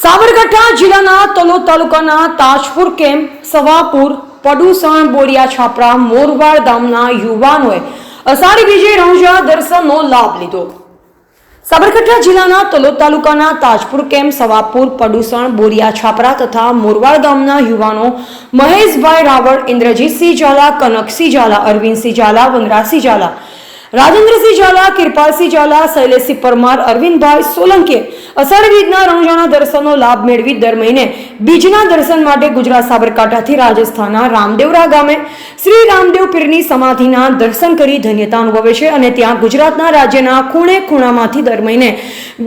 સાબરકાંઠા જિલ્લાના તલોદ તાલુકાના તાજપુર કેમ્પ, સવાપુર, પડુસણ, બોરિયા છાપરા, મોરવાડ ગામના યુવાનોએ અષાઢી બીજે રણુજા દર્શનનો લાભ લીધો। સાબરકાંઠા જિલ્લાના તલોદ તાલુકાના તાજપુર કેમ્પ, સવાપુર, પડુસણ, બોરિયા છાપરા તથા મોરવાડ ગામના યુવાનો મહેશભાઈ રાવળ, ઇન્દ્રજીતસિંહ ઝાલા, કનકસિંહ ઝાલા, અરવિંદસિંહ ઝાલા, વનરાજસિંહ ઝાલા, રાજેન્દ્રસિંહ ઝાલા, કિરપાલસિંહ ઝાલા, શૈલેષસિંહ પરમાર, અરવિંદભાઈ સોલંકીએ અષાઢી બીજના રણુજાના દર્શનનો લાભ મેળવી દર મહિને બીજના દર્શન માટે ગુજરાત સાબરકાંઠાથી રાજસ્થાનના રામદેવરા ગામે શ્રી રામદેવ પીરની સમાધિના દર્શન કરી ધન્યતા અનુભવે છે અને ત્યાં ગુજરાતના રાજ્યના ખૂણે ખૂણામાંથી દર મહિને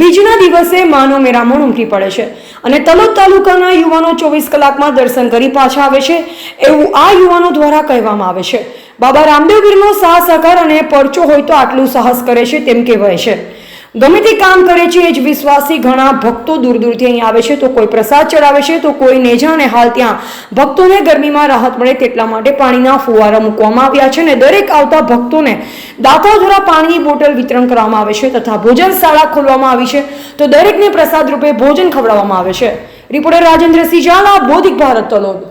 બીજના દિવસે માનો મેરામણ ઉમટી પડે છે અને તલોદ તાલુકાના યુવાનો 24 કલાકમાં દર્શન કરી પાછા આવે છે એવું આ યુવાનો દ્વારા કહેવામાં આવે છે। બાબા રામદેવ પીરનો સાહસ સહકાર અને પરચો હોય તો આટલું સાહસ કરે છે તેમ કહેવાય છે। ગમે તે કામ કરે છે એ જ વિશ્વાસી ઘણા ભક્તો દૂર દૂરથી અહીં આવે છે, તો કોઈ પ્રસાદ ચડાવે છે, તો કોઈ નેજા, અને હાલ ત્યાં ભક્તોને ગરમીમાં રાહત મળે તેટલા માટે પાણીના ફુવારા મૂકવામાં આવ્યા છે અને દરેક આવતા ભક્તોને દાતાઓ દ્વારા પાણીની બોટલ વિતરણ કરવામાં આવે છે તથા ભોજનશાળા ખોલવામાં આવી છે, તો દરેકને પ્રસાદ રૂપે ભોજન ખવડાવવામાં આવે છે। રિપોર્ટર રાજેન્દ્રસિંહ ઝાલા, બોધિક ભારત, તલોદ।